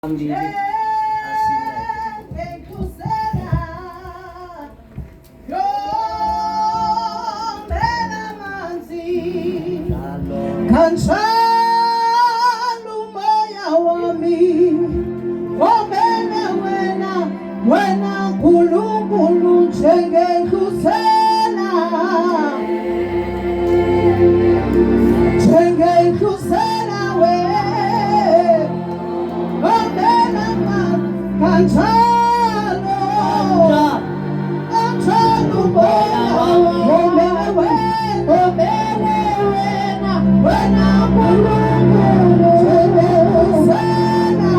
phambili Kansala umoya wami obene wena Nkulunkulu njengedlusela we obene kansala umoya wami obene wena Nkulunkulu njengedlusela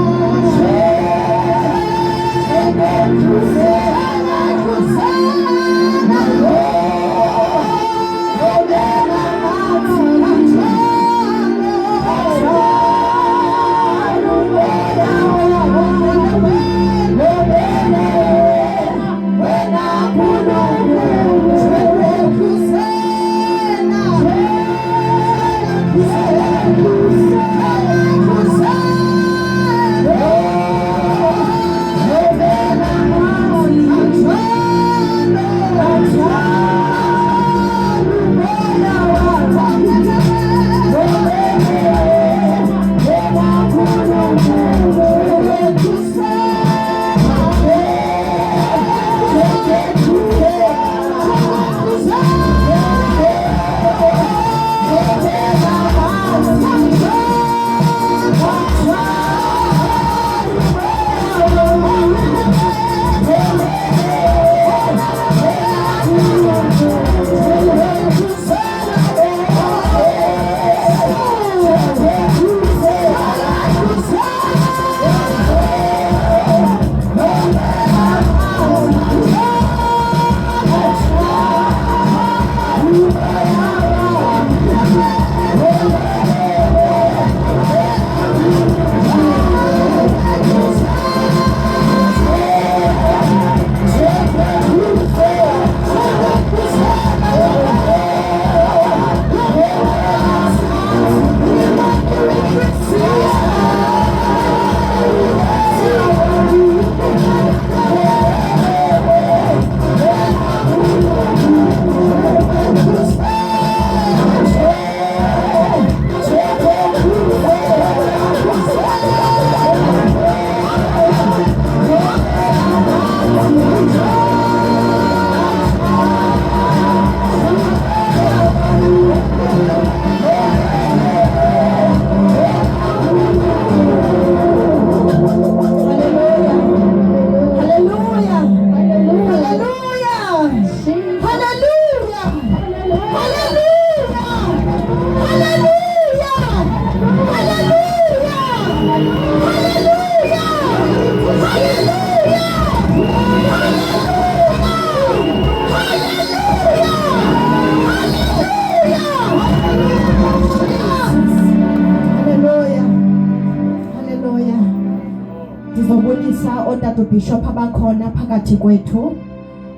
Ndizobulisa otata bishop abakhona phakathi kwethu,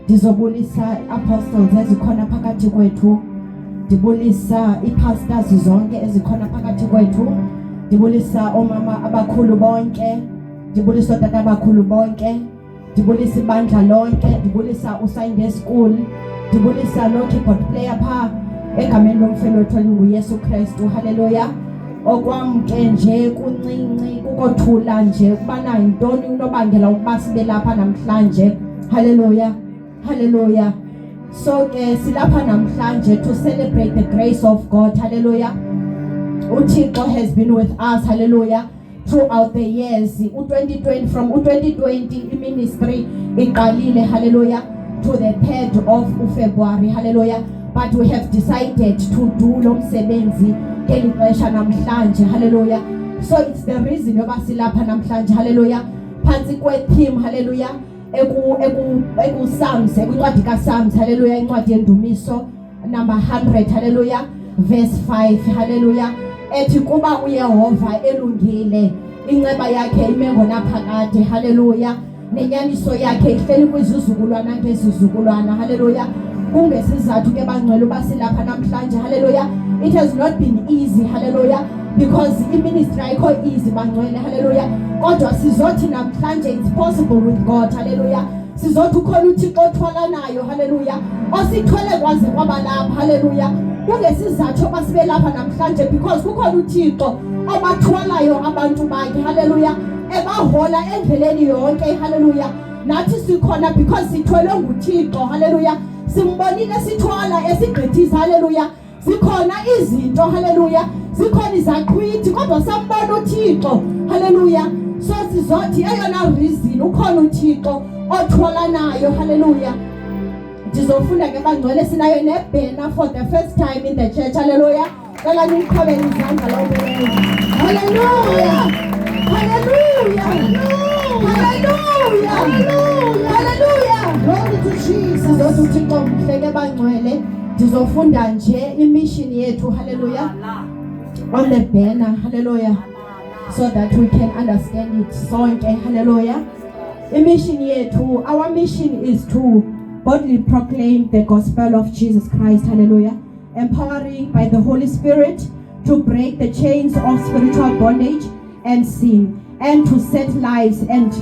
ndizobulisa apostles ezikhona phakathi kwethu, ndibulisa ipastors zonke ezikhona phakathi kwethu, ndibulisa omama abakhulu bonke, ndibulisa otata abakhulu bonke, ndibulisa ibandla lonke, ndibulisa uSunday school, ndibulisa lo keyboard player pha egameni lomfelo wethu nguYesu Kristu. Haleluya. Okwamke nje kuncinci kukothula nje kubana yintoni unobangela ukuba sibe lapha namhlanje. Haleluya, haleluya. So ke silapha namhlanje to celebrate the grace of God. Haleluya. uThixo has been with us, hallelujah, throughout the years. U2020, from u2020 ministry iqalile, hallelujah, to the 3rd of February, hallelujah. But we have decided to do lo msebenzi ngeli xesha namhlanje, hallelujah. So it's the reason yoba silapha namhlanje, hallelujah, phansi kwe-theme, hallelujah, Psalms, kwincwadi kaPsalms, hallelujah, incwadi yendumiso number 100, hallelujah, verse 5, hallelujah, ethi kuba uYehova elungile inceba yakhe ime ngonaphakade, hallelujah, nenyaniso yakhe ihleli kwizizukulwana ngezizukulwana, hallelujah. Kungesizathu ke bangcwele basilapha namhlanje, hallelujah. It has not been easy, hallelujah, because iministry ayikho easy bangcwele. Hallelujah. Kodwa sizothi namhlanje it's possible with God. Hallelujah. Sizothi ukhona uThixo othwalanayo. Hallelujah. Osithwele kwaze kwaba lapha. Hallelujah. Kungesizathu basibe lapha namhlanje because kukhona uThixo obathwalayo abantu bakhe. Hallelujah. Ebahola endleleni yonke. Hallelujah. Nathi sikhona because sithwele nguThixo. Hallelujah. Simbonile sithwala esigqithisa. Hallelujah. Zikhona izinto. Hallelujah. Zikhona izaqhwithi kodwa sambona uThixo. Hallelujah. So sizothi eyona reason ukhona uThixo othwalanayo. Hallelujah. Ndizofunda ke bangcwele sinayo nebhena for the first time in the church. Hallelujah. Cela niqhubele izandla lokuleyo. Hallelujah. Hallelujah. Hallelujah. Hallelujah. Glory to Jesus. Sizothi uThixo mhle ke bangcwele. Ndizofunda nje imission yethu. Hallelujah. On the banner. Hallelujah. So that we can understand it. Sonke. Hallelujah. Mission yethu, our mission is to boldly proclaim the gospel of Jesus Christ. Hallelujah. Empowering by the Holy Spirit to break the chains of spiritual bondage and sin, and to set lives and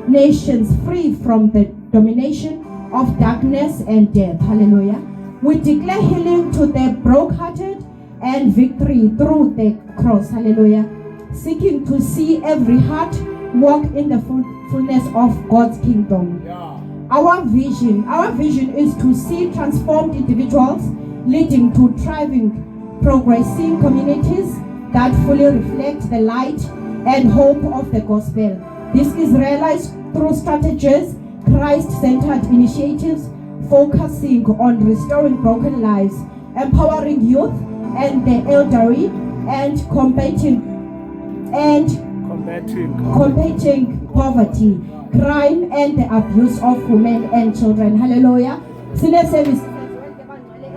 nations free from the domination of darkness and death. Hallelujah. We declare healing to the brokenhearted and victory through the cross. Hallelujah. Seeking to see every heart walk in the fullness of God's kingdom. Our vision is to see transformed individuals leading to thriving, progressing communities that fully reflect the light and hope of the gospel. This is realized through strategies, Christ-centered initiatives, focusing on restoring broken lives, empowering youth and the elderly, and combating poverty, crime, and the abuse of women and children. Hallelujah. Sine service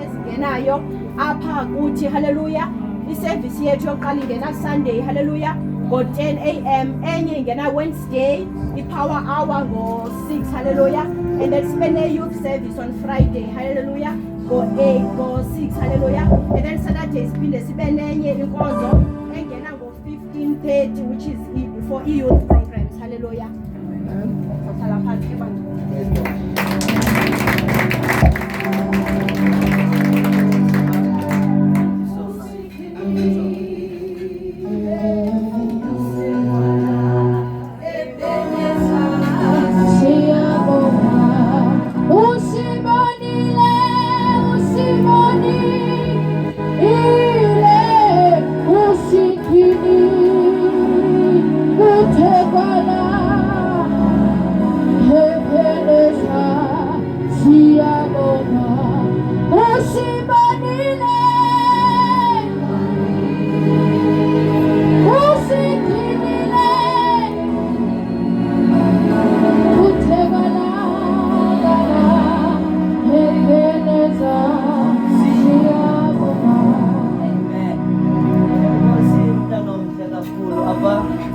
ezingenayo apha kuthi. Hallelujah. Iservice yethu yoqala ingena Sunday. Hallelujah. Ngo-10 a.m. enye ingena Wednesday, i-power hour ngo-6. Hallelujah. And then sibe ne-youth service on Friday. Hallelujah. Ngo-8, ngo-6. Hallelujah. And then Saturday siphinde sibe nenye inkonzo engena ngo-15:30, which is for youth programs. Hallelujah.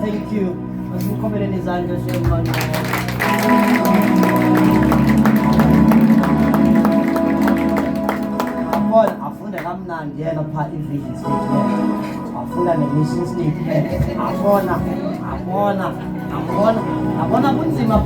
Thank you. Masimukhomele izandla shemani. Afunda kamnandi yena pha i-vision statement. Afunda ne-mission statement. Abona bunzima